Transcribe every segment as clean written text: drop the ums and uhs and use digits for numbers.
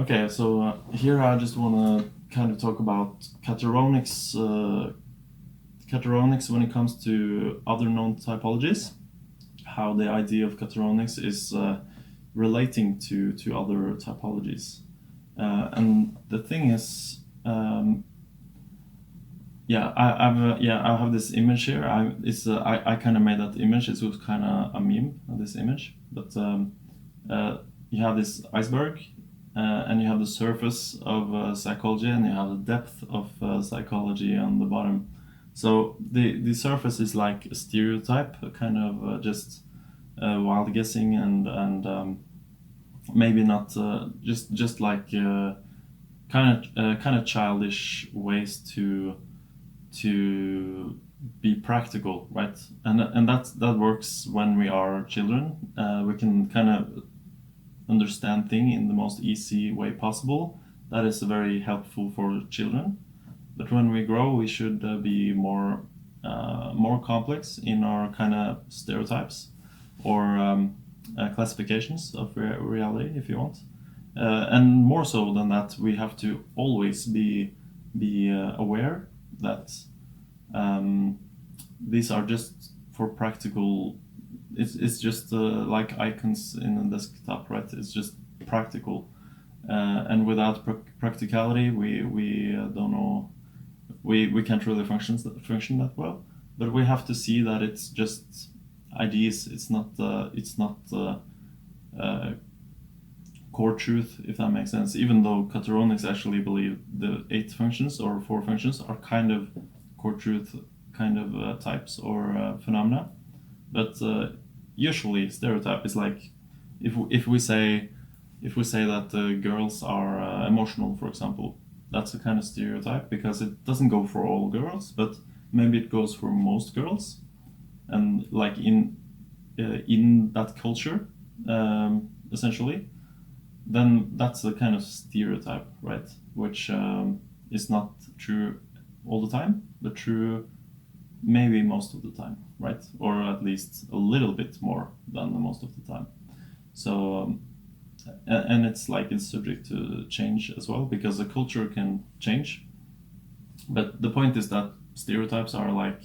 Okay, so here I just want to kind of talk about Kataronics, Kataronics when it comes to other known typologies, how the idea of Kataronics is relating to other typologies. And the thing is, I have this image here. I kind of made that image. It was kind of a meme, this image, but you have this iceberg, and you have the surface of psychology, and you have the depth of psychology on the bottom. So the surface is like a stereotype, kind of just wild guessing, and maybe not just like kind of childish ways to be practical, right? And that works when we are children. We can kind of understand thing in the most easy way possible. That is very helpful for children. But when we grow, we should be more complex in our kind of stereotypes or classifications of reality, if you want. And more so than that, we have to always be aware that these are just for practical. It's just like icons in a desktop, right? It's just practical, and without practicality, we don't know. We can't really function that well. But we have to see that it's just ideas. It's not core truth, if that makes sense. Even though Kataronics actually believe the 8 functions or 4 functions are kind of core truth, kind of types or phenomena. But usually stereotype is like if we say that girls are emotional, for example, that's a kind of stereotype because it doesn't go for all girls, but maybe it goes for most girls, and like in that culture, essentially, then that's a kind of stereotype, right? Which is not true all the time, but true maybe most of the time, right? Or at least a little bit more than the most of the time. So, and it's like it's subject to change as well because the culture can change. But the point is that stereotypes are like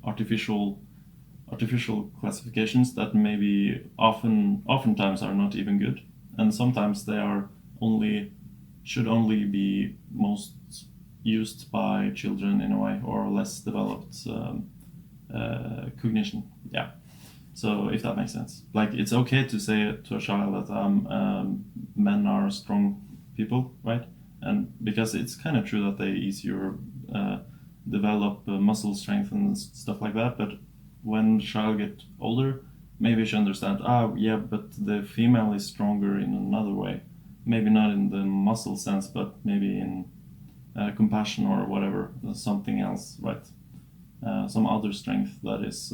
artificial classifications that maybe oftentimes are not even good, and sometimes they are should only be most used by children in a way, or less developed cognition. Yeah. So if that makes sense, like it's okay to say to a child that men are strong people, right? And because it's kind of true that they easier develop muscle strength and stuff like that. But when the child get older, maybe you should understand. Yeah, but the female is stronger in another way. Maybe not in the muscle sense, but maybe in compassion or whatever, something else, right? Some other strength that is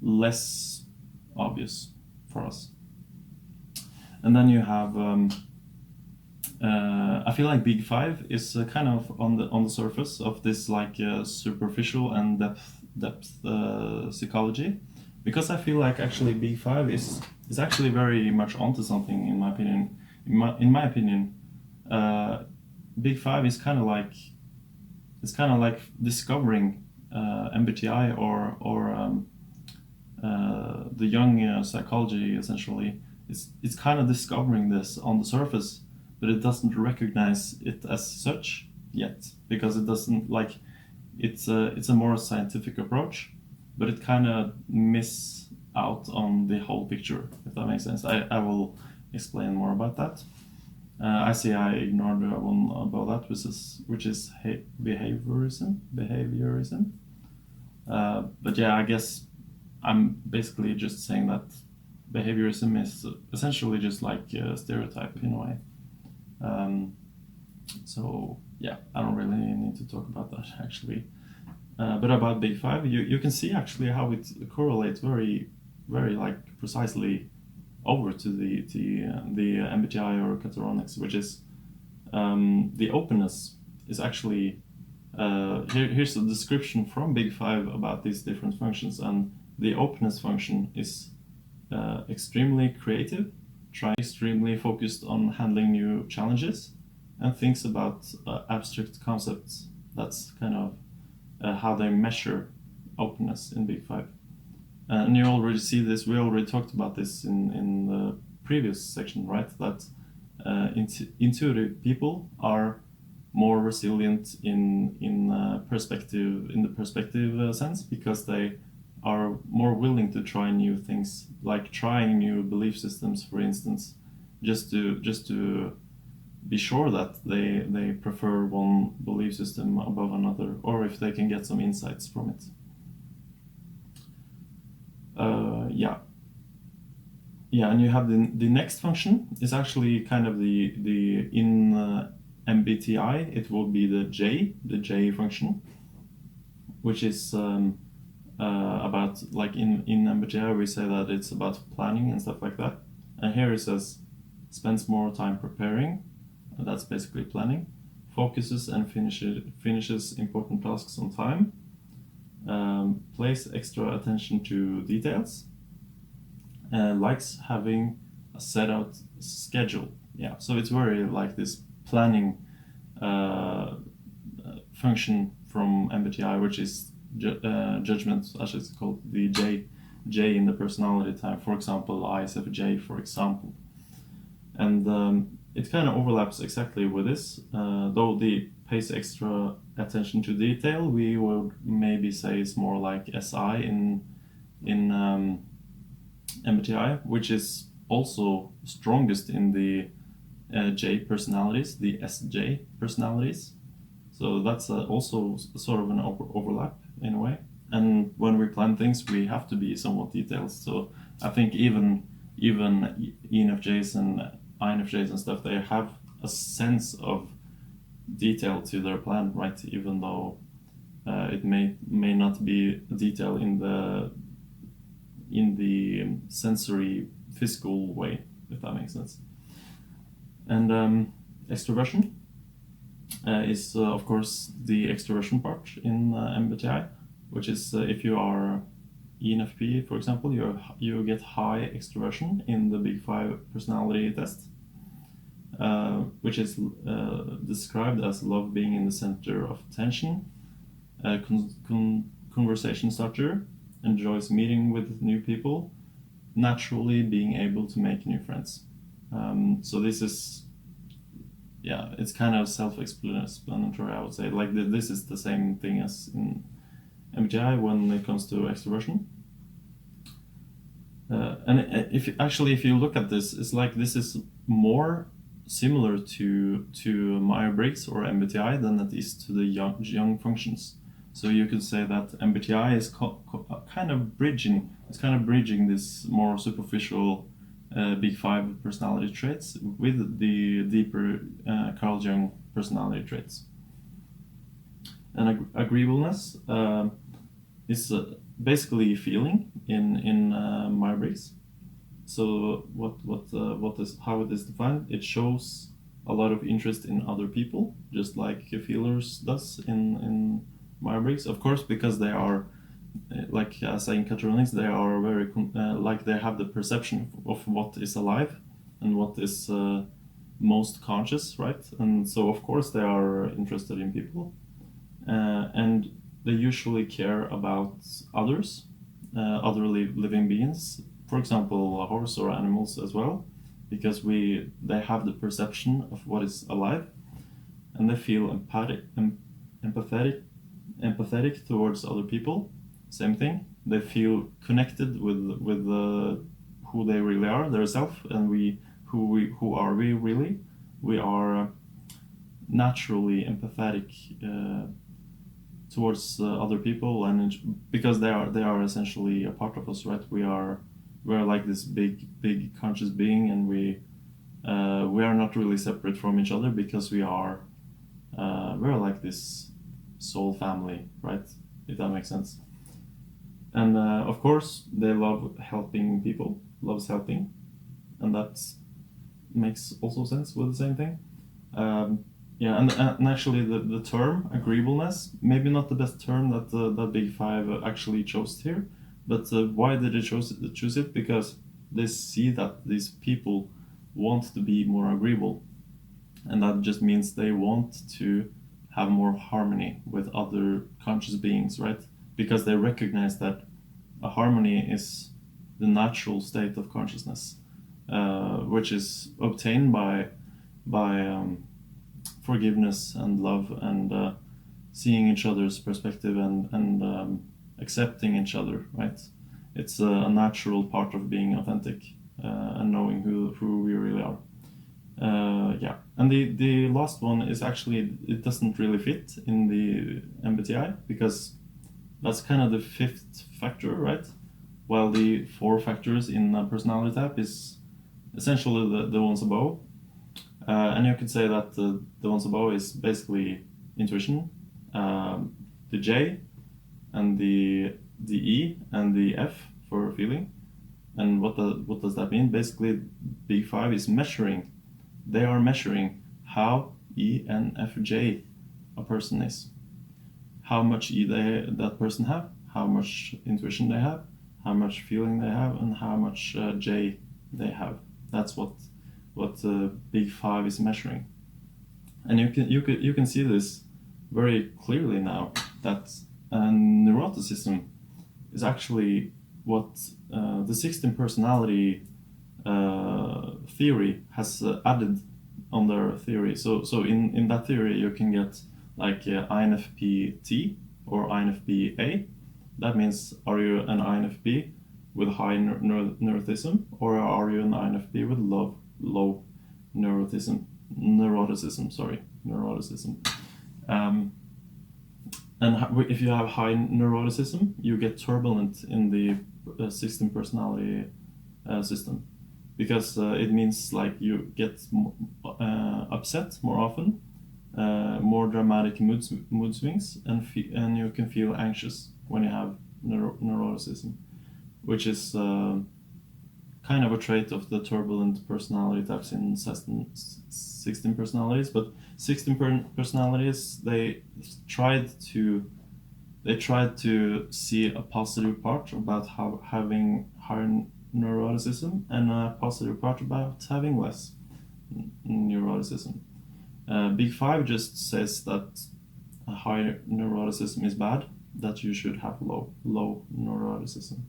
less obvious for us. And then you have, I feel like Big Five is kind of on the surface of this like superficial and depth psychology, because I feel like actually Big Five is actually very much onto something in my opinion. In my opinion, Big Five is kind of like discovering MBTI or the young psychology essentially. It's kind of discovering this on the surface, but it doesn't recognize it as such yet because it doesn't like it's a more scientific approach, but it kind of miss out on the whole picture, if that makes sense. I will explain more about that. I see I ignored one about that, which is behaviorism. But yeah, I guess I'm basically just saying that behaviorism is essentially just like a stereotype in a way. So yeah, I don't really need to talk about that actually. But about Big Five, you can see actually how it correlates very, very like precisely over to the MBTI or Kataronics, which is the openness is actually here's the description from Big Five about these different functions, and the openness function is extremely creative, extremely focused on handling new challenges, and thinks about abstract concepts. That's kind of how they measure openness in Big Five. And you already see this, we already talked about this in the previous section, right? That intuitive people are more resilient in the perspective sense, because they are more willing to try new things, like trying new belief systems, for instance, just to be sure that they prefer one belief system above another, or if they can get some insights from it. Yeah, and you have the next function is actually kind of the in MBTI it will be the J function, which is about, like in MBTI we say that it's about planning and stuff like that, and here it says spends more time preparing, that's basically planning, focuses and finishes important tasks on time, pays extra attention to details, likes having a set out schedule. Yeah, so it's very like this planning function from MBTI, which is judgment, as it's called, the J in the personality type. For example, ISFJ, for example, and it kind of overlaps exactly with this. Though the pays extra attention to detail, we would maybe say it's more like SI in MBTI, which is also strongest in the J personalities, the SJ personalities. So that's also sort of an overlap in a way. And when we plan things, we have to be somewhat detailed. So I think even ENFJs and INFJs and stuff, they have a sense of detail to their plan, right? Even though it may not be detail in the sensory physical way, if that makes sense. And extroversion is of course the extroversion part in MBTI, which is if you are ENFP, for example, you get high extroversion in the Big Five personality test, which is described as love being in the center of attention, conversation starter, enjoys meeting with new people, naturally being able to make new friends. So this is, yeah, it's kind of self-explanatory, I would say. Like this is the same thing as in MBTI when it comes to extroversion. And if you look at this, it's like this is more similar to Myers-Briggs or MBTI than it is to the young functions. So you could say that MBTI is kind of bridging. It's kind of bridging this more superficial Big Five personality traits with the deeper Carl Jung personality traits. And agreeableness is basically feeling in Myers-Briggs. So how it is defined? It shows a lot of interest in other people, just like feelers does in Myers-Briggs. Of course, because they are, like saying Kataronics, they are very like they have the perception of what is alive and what is most conscious, right? And so of course they are interested in people, and they usually care about others, other living beings. For example, a horse or animals as well, because they have the perception of what is alive, and they feel empathetic towards other people. Same thing. They feel connected with who they really are, their self, and who are we really? We are naturally empathetic towards other people, and because they are essentially a part of us, right? We're like this big conscious being, and we are not really separate from each other, because we're like this soul family, right? If that makes sense. And of course they love helping people, loves helping, and that makes also sense with the same thing. Yeah, and actually the term agreeableness, maybe not the best term that the Big Five actually chose here, but why did they choose it? Because they see that these people want to be more agreeable, and that just means they want to have more harmony with other conscious beings, right? Because they recognize that a harmony is the natural state of consciousness, which is obtained by forgiveness and love and seeing each other's perspective and accepting each other, right? It's a natural part of being authentic and knowing who we really are. Yeah, and the last one is actually, it doesn't really fit in the MBTI because that's kind of the fifth factor, right? While the 4 factors in a personality type is essentially the ones above. And you could say that the ones above is basically intuition, the J, and the E, and the F for feeling. And what does that mean? Basically, Big Five is measuring. They are measuring how ENFJ a person is, how much E that person have, how much intuition they have, how much feeling they have, and how much J they have. That's what Big Five is measuring. And you can see this very clearly now, that neuroticism is actually what the 16 personality theory has added on their theory. So in that theory you can get like INFP-T or INFP-A. That means, are you an INFP with high neuroticism, or are you an INFP with low neuroticism? And if you have high neuroticism, you get turbulent in the 16 personality system, because it means like you get upset more often, more dramatic mood swings, and you can feel anxious when you have neuroticism, which is kind of a trait of the turbulent personality types in 16 personalities. But 16 personalities, they tried to see a positive part about having higher neuroticism and a positive part about having less neuroticism. Big Five just says that a high neuroticism is bad, that you should have low neuroticism.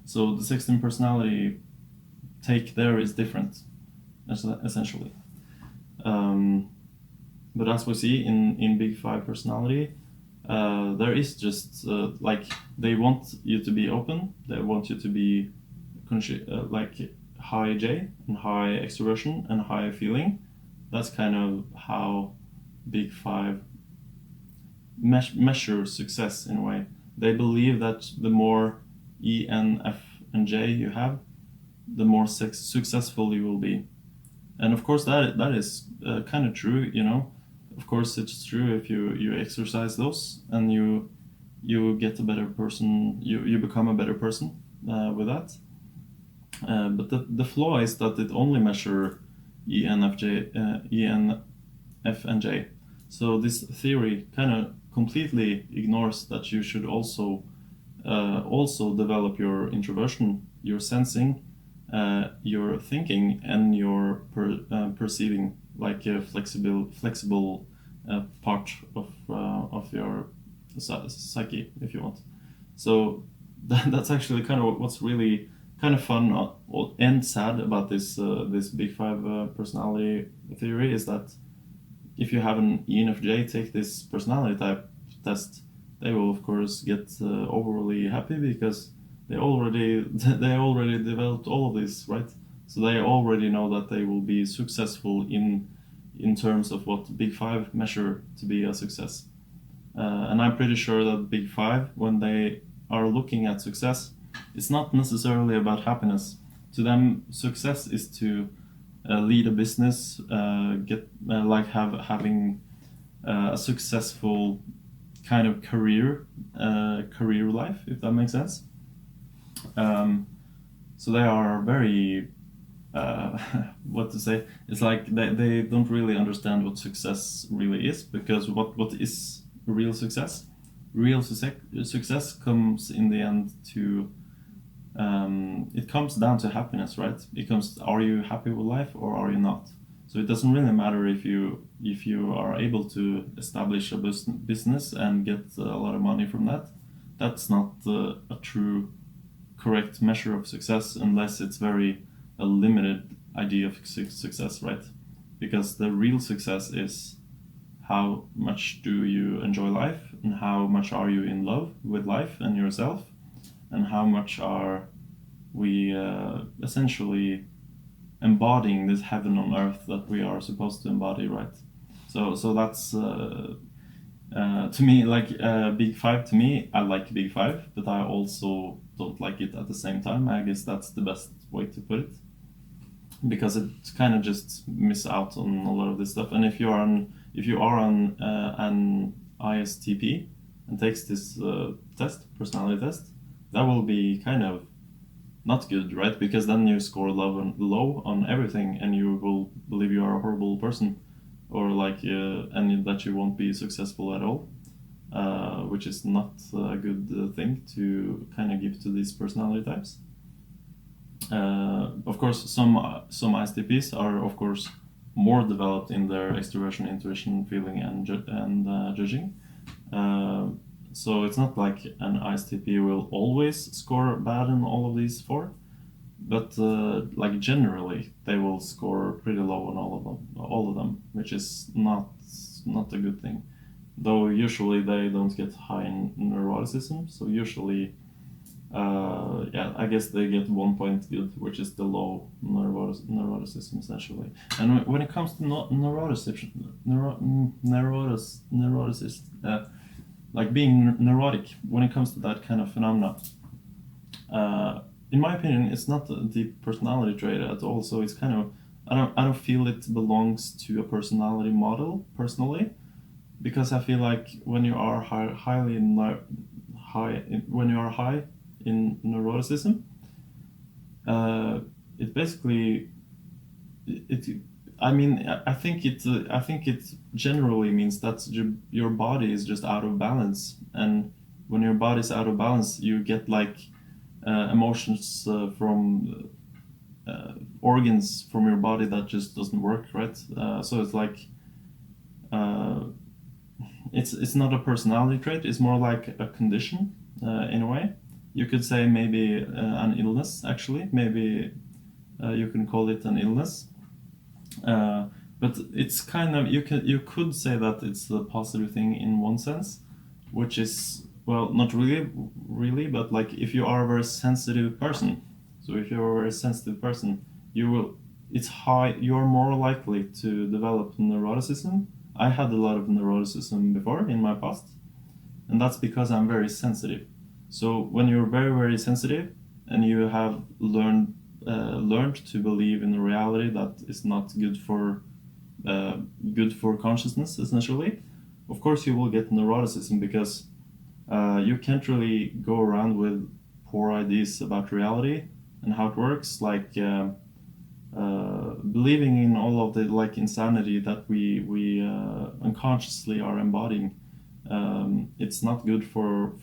So the 16 personality take there is different, essentially. But as we see in Big Five personality, there is just like, they want you to be open, they want you to be like high J and high extroversion and high feeling. That's kind of how Big Five measure success in a way. They believe that the more E, N, F, and J you have, the more successful you will be. And of course that is kind of true, you know. Of course it's true if you exercise those and you get a better person, you become a better person with that. But the flaw is that it only measure E, N, F, and J. So this theory kind of completely ignores that you should also develop your introversion, your sensing, your thinking, and your perceiving, like a flexible part of your psyche, if you want. So that's actually kind of what's really kind of fun and sad about this Big Five personality theory, is that if you have an ENFJ take this personality type test, they will of course get overly happy, because they already developed all of this, right? So they already know that they will be successful in terms of what Big Five measure to be a success. And I'm pretty sure that Big Five, when they are looking at success, it's not necessarily about happiness. To them, success is to lead a business, having a successful kind of career life, if that makes sense. So they are very what to say? It's like they don't really understand what success really is, because what is real success? Real success comes in the end to it comes down to happiness, right? It comes, are you happy with life or are you not? So it doesn't really matter if you are able to establish a business and get a lot of money from that. That's not a true correct measure of success unless it's very a limited idea of success, right? Because the real success is how much do you enjoy life and how much are you in love with life and yourself, and how much are we essentially embodying this heaven on earth that we are supposed to embody, right? So that's to me, like Big Five. To me, I like Big Five, but I also don't like it at the same time. I guess that's the best way to put it, because it kind of just miss out on a lot of this stuff. And if you are on an ISTP and takes this personality test, that will be kind of not good, right? Because then you score low on everything, and you will believe you are a horrible person, or like and that you won't be successful at all, which is not a good thing to kind of give to these personality types. Of course, some ISTPs are of course more developed in their extroversion, intuition, feeling, and judging. So it's not like an ISTP will always score bad in all of these four, but like generally they will score pretty low on all of them, which is not a good thing. Though usually they don't get high in neuroticism, so usually I guess they get 1 point good, which is the low neuroticism essentially. And when it comes to neuroticism, like being neurotic, when it comes to that kind of phenomena, in my opinion, it's not a deep personality trait at all. So it's kind of, I don't feel it belongs to a personality model personally, because I feel like when you are high in neuroticism, it basically I think it generally means that your body is just out of balance, and when your body is out of balance, you get like emotions from organs from your body that just doesn't work, right? So it's like it's not a personality trait. It's more like a condition in a way. You could say maybe an illness. Actually, maybe you can call it an illness. But it's kind of, you could say that it's a positive thing in one sense, which is, well, not really, but like if you are a very sensitive person, so if you're a very sensitive person, you are more likely to develop neuroticism. I had a lot of neuroticism before in my past, and that's because I'm very sensitive. So when you're very, very sensitive and you have learned to believe in a reality that is not good for consciousness, essentially, of course you will get neuroticism, because you can't really go around with poor ideas about reality and how it works, like believing in all of the like insanity that we unconsciously are embodying. It's not good for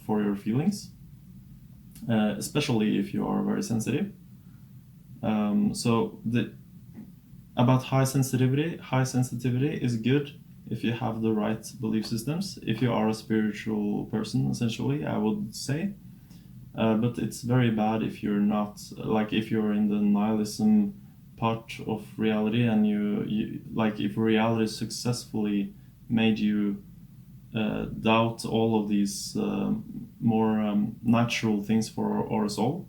your feelings, especially if you are very sensitive. So about high sensitivity is good if you have the right belief systems. If you are a spiritual person, essentially, I would say. But it's very bad if you're not, like if you're in the nihilism part of reality, and you like if reality successfully made you doubt all of these more natural things for our soul.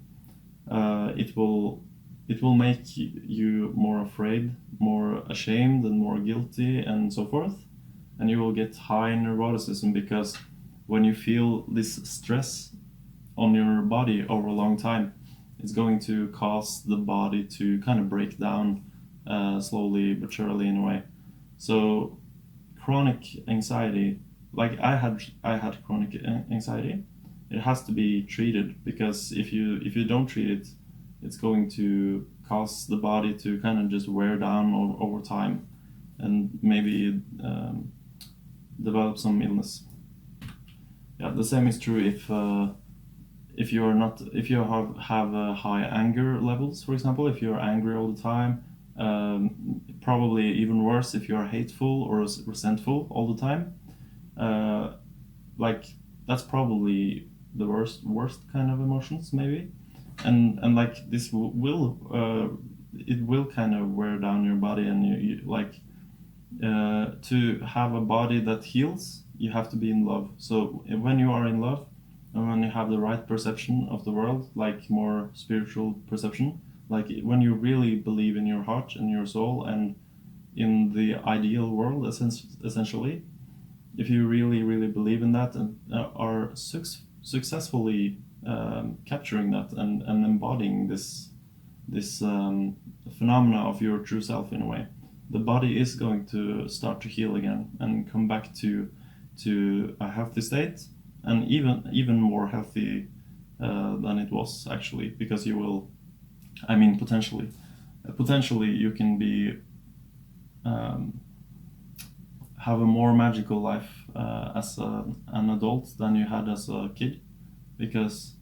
It will make you more afraid, more ashamed, and more guilty, and so forth. And you will get high neuroticism, because when you feel this stress on your body over a long time, it's going to cause the body to kind of break down slowly but surely in a way. So chronic anxiety, like I had chronic anxiety, it has to be treated, because if you don't treat it, it's going to cause the body to kind of just wear down over time, and maybe develop some illness. Yeah, the same is true if you are not, if you have high anger levels, for example, if you're angry all the time, probably even worse if you're hateful or resentful all the time, like that's probably the worst kind of emotions maybe, and like this will it will kind of wear down your body, and you like to have a body that heals, you have to be in love. So when you are in love, and when you have the right perception of the world, like more spiritual perception, like when you really believe in your heart and your soul and in the ideal world, essentially, if you really believe in that and are successfully capturing that and embodying this phenomena of your true self in a way, the body is going to start to heal again and come back to a healthy state, and even more healthy than it was actually, because you will, I mean, potentially you can be have a more magical life as an adult than you had as a kid, because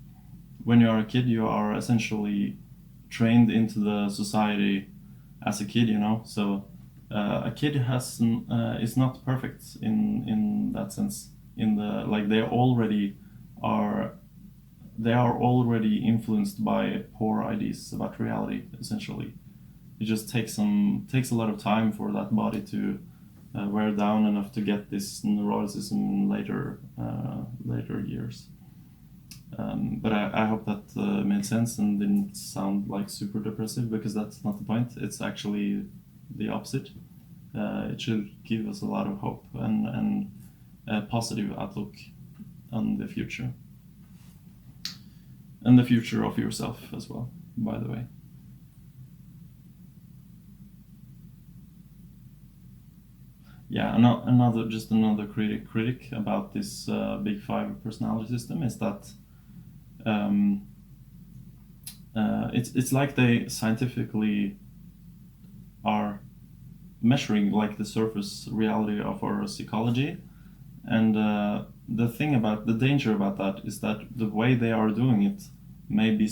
when you are a kid you are essentially trained into the society as a kid, you know. So a kid is not perfect in that sense, in the like they are already influenced by poor ideas about reality, essentially. It just takes a lot of time for that body to wear down enough to get this neuroticism in later years. But I hope that made sense and didn't sound like super depressive, because that's not the point. It's actually the opposite. It should give us a lot of hope and a positive outlook on the future. And the future of yourself as well, by the way. Yeah, another critic about this Big Five personality system is that it's like they scientifically are measuring like the surface reality of our psychology, and the danger about that is that the way they are doing it may be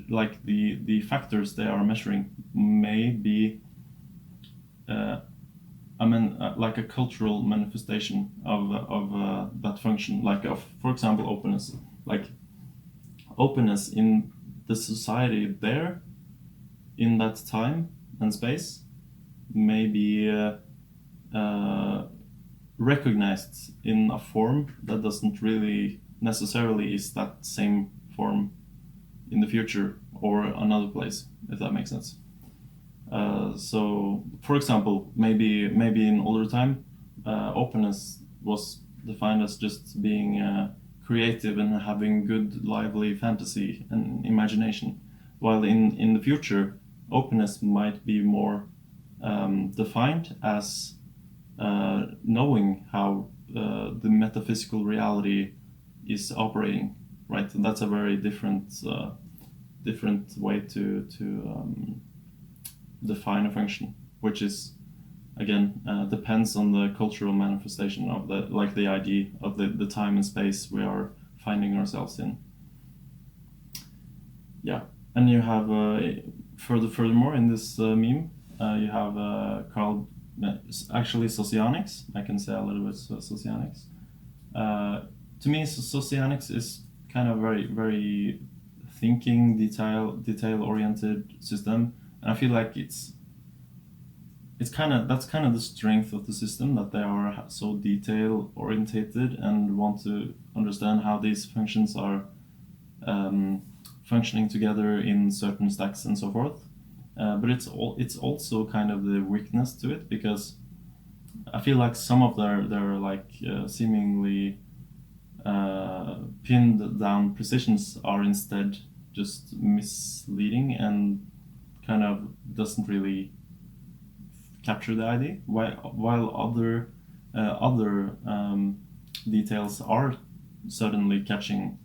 like the factors they are measuring may be like a cultural manifestation of that function, like of, for example, openness. Like openness in the society there, in that time and space, may be recognized in a form that doesn't really necessarily is that same form in the future or another place, if that makes sense. So, for example, maybe in older time, openness was defined as just being creative and having good, lively fantasy and imagination, while in the future, openness might be more defined as knowing how the metaphysical reality is operating, right? And that's a very different way to define a function, which is again depends on the cultural manifestation of the idea of the time and space we are finding ourselves in. Yeah, and you have furthermore in this meme you have Carl, actually socionics. I can say a little bit socionics. To me, socionics is kind of very thinking, detail oriented system. And I feel like that's kind of the strength of the system, that they are so detail orientated and want to understand how these functions are functioning together in certain stacks and so forth. But it's also kind of the weakness to it, because I feel like some of their like seemingly pinned down precisions are instead just misleading and kind of doesn't really capture the idea, while other details are suddenly catching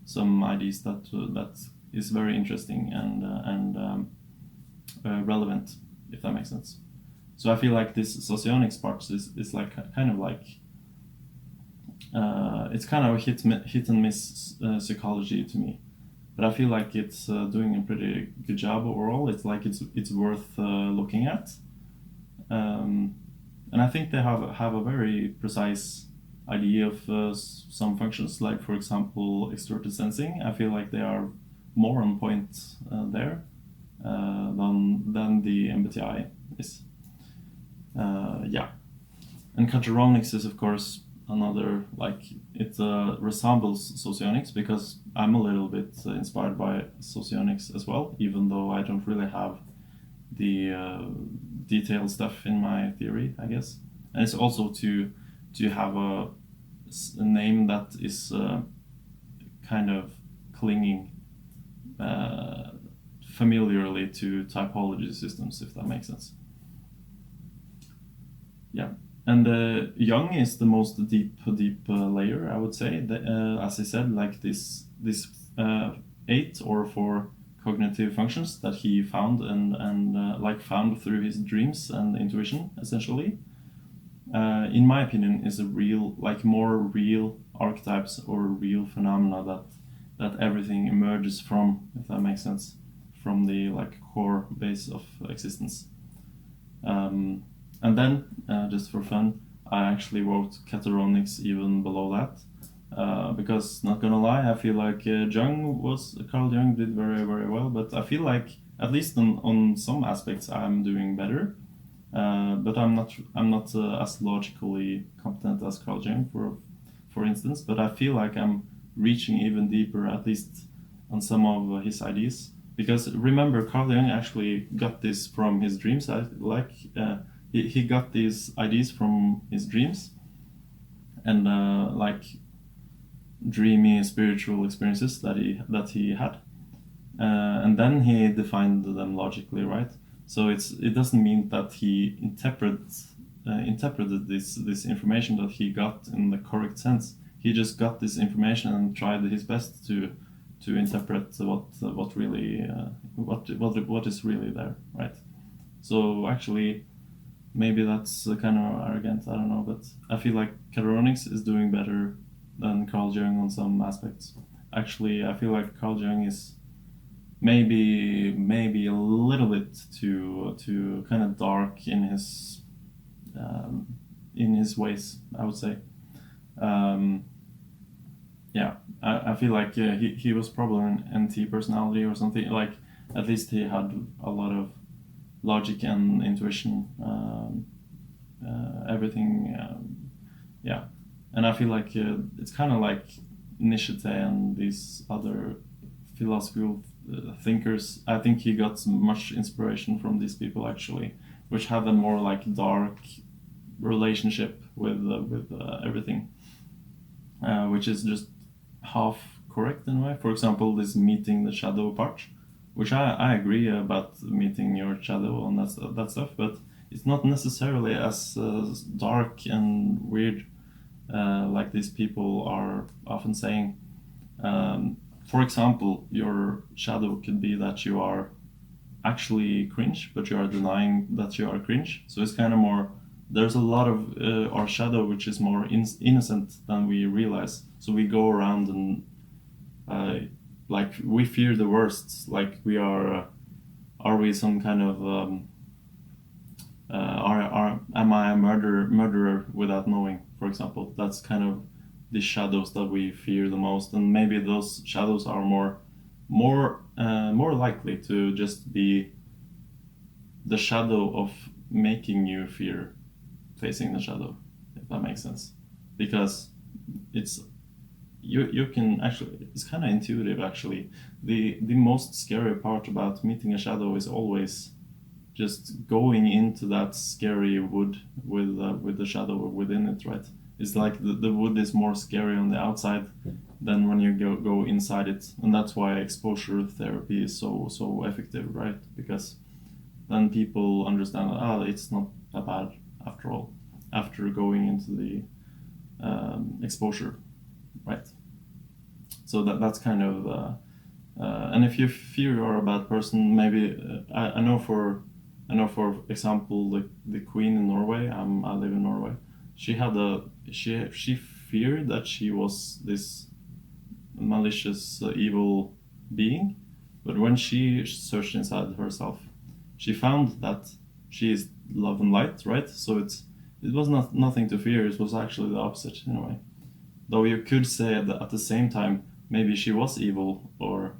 some ideas that is very interesting and relevant, if that makes sense. So I feel like this socionics part is like kind of like it's kind of a hit and miss psychology to me. but I feel like it's doing a pretty good job overall. It's like it's worth looking at, and I think they have a very precise idea of some functions, like for example extroverted sensing. I feel like they are more on point there than the MBTI is. Yeah, and Kataronics is of course another, like, it resembles socionics, because I'm a little bit inspired by socionics as well, even though I don't really have the detailed stuff in my theory, I guess. And it's also to have a name that is kind of clinging familiarly to typology systems, if that makes sense. Yeah, and Young is the most deep layer, I would say. As I said, like this 8 or 4 cognitive functions that he found and like found through his dreams and intuition, essentially. In my opinion, is a real, like, more real archetypes or real phenomena that everything emerges from, if that makes sense, from the like core base of existence. And then, just for fun, I actually wrote Kataronics even below that, because, not gonna lie, I feel like Carl Jung did very, very well, but I feel like, at least on some aspects, I'm doing better. But I'm not as logically competent as Carl Jung, for instance. But I feel like I'm reaching even deeper, at least on some of his ideas. Because remember, Carl Jung actually got this from his dreams. He got these ideas from his dreams, and like dreamy spiritual experiences that he had, and then he defined them logically, right? So it doesn't mean that he interpreted this information that he got in the correct sense. He just got this information and tried his best to interpret what really what is really there, right? So actually, maybe that's kind of arrogant, I don't know, but I feel like Kataronics is doing better than Carl Jung on some aspects. Actually, I feel like Carl Jung is maybe a little bit too kind of dark in his ways, I would say. Yeah, I feel like he was probably an NT personality or something. Like, at least he had a lot of logic and intuition, everything. Yeah, and I feel like it's kind of like Nietzsche and these other philosophical thinkers. I think he got much inspiration from these people, actually, which have a more like dark relationship with everything, which is just half correct in a way. For example, this meeting the shadow part, which I agree about meeting your shadow and that stuff, but it's not necessarily as dark and weird like these people are often saying. For example, your shadow could be that you are actually cringe, but you are denying that you are cringe. So it's kind of more, there's a lot of our shadow which is more innocent than we realize. So we go around and like we fear the worst. Like we are we some kind of am I a murderer without knowing? For example, that's kind of the shadows that we fear the most, and maybe those shadows are more likely to just be the shadow of making you fear facing the shadow, if that makes sense. Because it's you can actually, it's kind of intuitive actually. The most scary part about meeting a shadow is always just going into that scary wood with the shadow within it, right? It's like the wood is more scary on the outside than when you go inside it, and that's why exposure therapy is so effective, right? Because then people understand that it's not that bad after all, after going into the exposure, right? So that's kind of and if you fear you're a bad person, maybe I know for example the Queen in Norway. I live in Norway. She feared that she was this malicious, evil being. But when she searched inside herself, she found that she is love and light, right? So it was nothing to fear. It was actually the opposite in a way. Though you could say that at the same time maybe she was evil or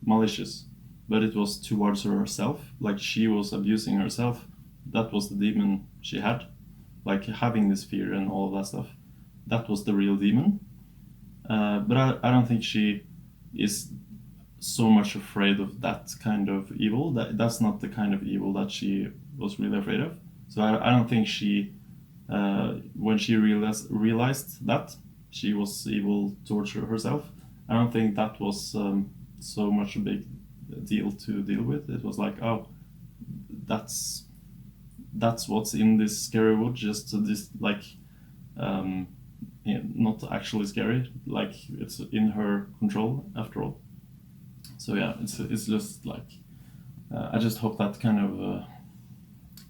malicious, but it was towards herself. Like she was abusing herself. That was the demon she had, like having this fear and all of that stuff. That was the real demon. But I don't think she is so much afraid of that kind of evil. That's not the kind of evil that she was really afraid of. So I don't think she, when she realized that she was evil towards herself, I don't think that was so much a big deal to deal with. It was like, oh, that's what's in this scary wood. Just this like, not actually scary. Like it's in her control after all. So yeah, it's just like I just hope that kind of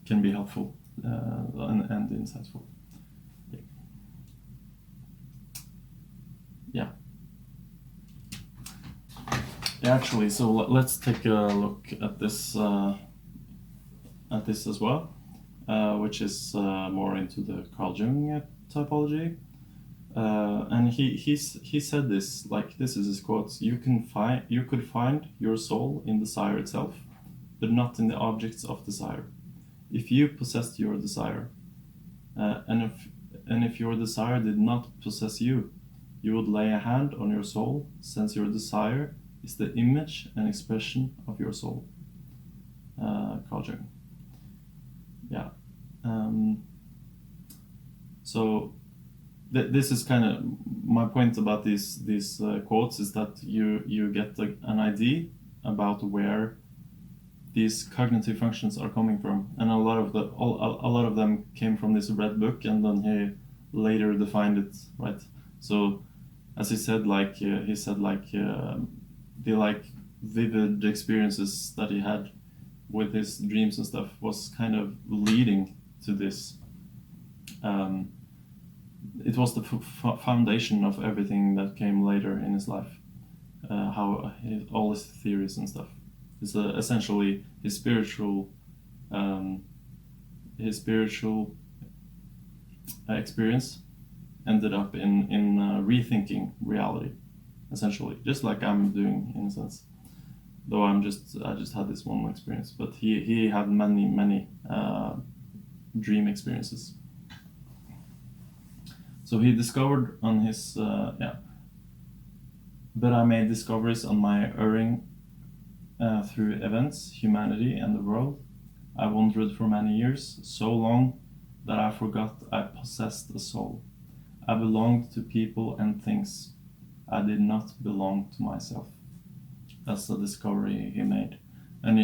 can be helpful and insightful. Yeah. Actually, so let's take a look at this as well, which is more into the Carl Jung typology. And he said this, like, this is his quote: you could find your soul in desire itself, but not in the objects of desire. If you possessed your desire, and if your desire did not possess you, you would lay a hand on your soul, since your desire is the image and expression of your soul. Carl Jung. Yeah. So this is kind of my point about these quotes, is that you get an idea about where these cognitive functions are coming from, and a lot of them came from this red book, and then he later defined it, right? So as he said, like the like vivid experiences that he had with his dreams and stuff was kind of leading to this. It was the foundation of everything that came later in his life. All his theories and stuff. It's essentially his spiritual experience ended up in rethinking reality, essentially, just like I'm doing in a sense. Though I just had this one experience, but he had many dream experiences. So he discovered on his but I made discoveries on my erring through events, humanity, and the world. I wandered for many years, so long that I forgot I possessed a soul. I belonged to people and things. I did not belong to myself. That's the discovery he made. And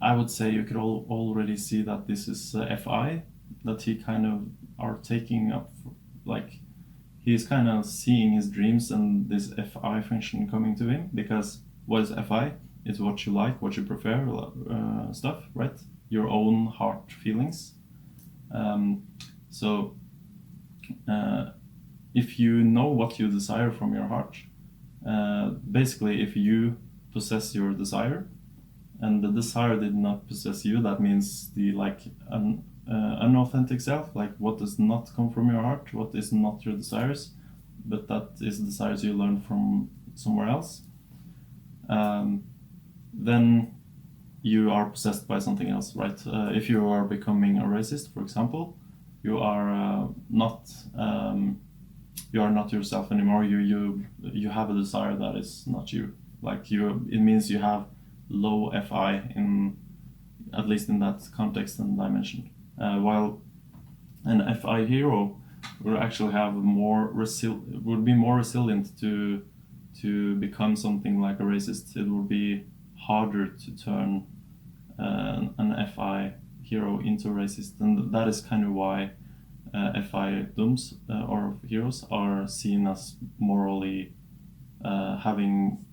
I would say you could already see that this is FI, that he kind of are taking up, like he's kind of seeing his dreams and this FI function coming to him, because what is FI? It's what you like, what you prefer, stuff, right? Your own heart feelings. So if you know what you desire from your heart, basically if you possess your desire and the desire did not possess you, that means the unauthentic self, like what does not come from your heart, what is not your desires, but that is desires you learn from somewhere else, then you are possessed by something else, right? If you are becoming a racist, for example, you are not yourself anymore. You have a desire that is not you. It means you have low FI in, at least in that context and dimension. While an FI hero would actually have would be more resilient to become something like a racist. It would be harder to turn an FI hero into a racist, and that is kind of why FI dooms or heroes are seen as morally having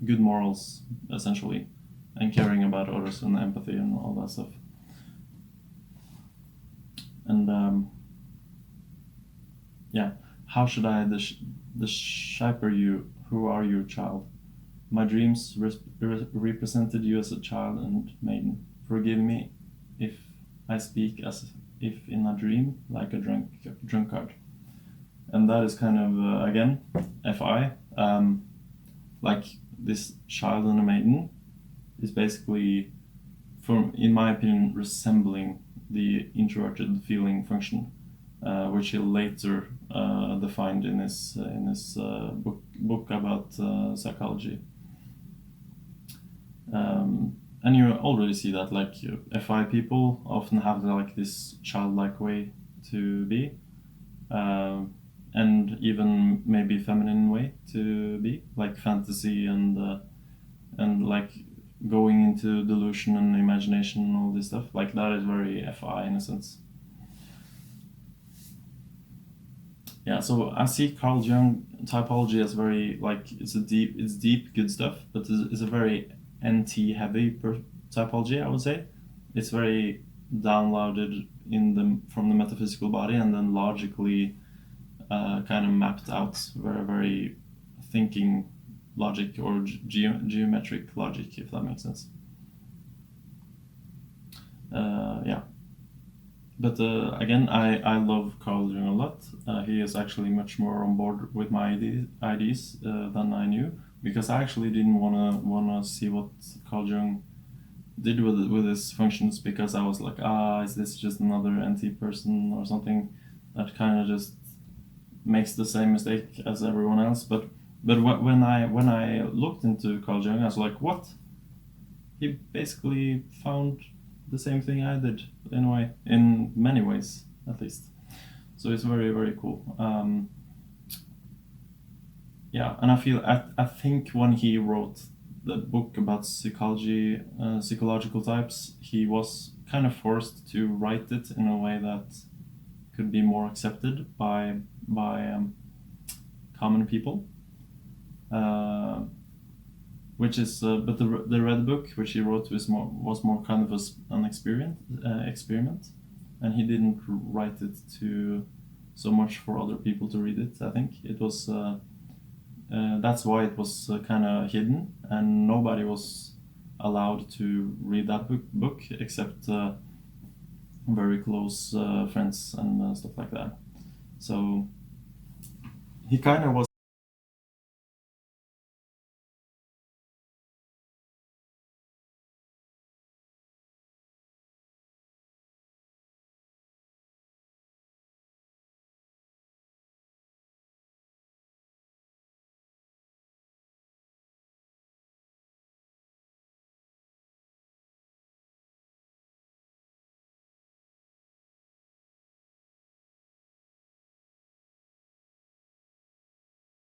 good morals, essentially, and caring about others and empathy and all that stuff. And how should I the shaper you, who are you, child? My dreams represented you as a child and maiden. Forgive me if I speak as if in a dream, like a drunkard. And that is kind of, again, FI. Like this child and a maiden is basically, in my opinion, resembling the introverted feeling function, which he later defined in his book about psychology. And you already see that, like, FI people often have like this childlike way to be, and even maybe feminine way to be, like fantasy and like going into delusion and imagination and all this stuff. Like that is very FI in a sense. Yeah, so I see Carl Jung typology as very, like, it's deep good stuff, but it's a very NT heavy typology, I would say. It's very downloaded from the metaphysical body and then logically kind of mapped out, very thinking logic or geometric logic, if that makes sense. Yeah. But again, I love Carl Jung a lot. He is actually much more on board with my ideas than I knew, because I actually didn't wanna see what Carl Jung did with his functions, because I was like, is this just another NT person or something that kind of just makes the same mistake as everyone else? But when I looked into Carl Jung, I was like, what? He basically found the same thing I did in a way, in many ways at least. So it's very cool. Yeah, and I think when he wrote the book about psychology, psychological types, he was kind of forced to write it in a way that could be more accepted by common people. Which is, but the Red Book, which he wrote, was more kind of an experiment, and he didn't write it to so much for other people to read it. I think it was that's why it was kind of hidden, and nobody was allowed to read that book except very close friends and stuff like that. So he kind of was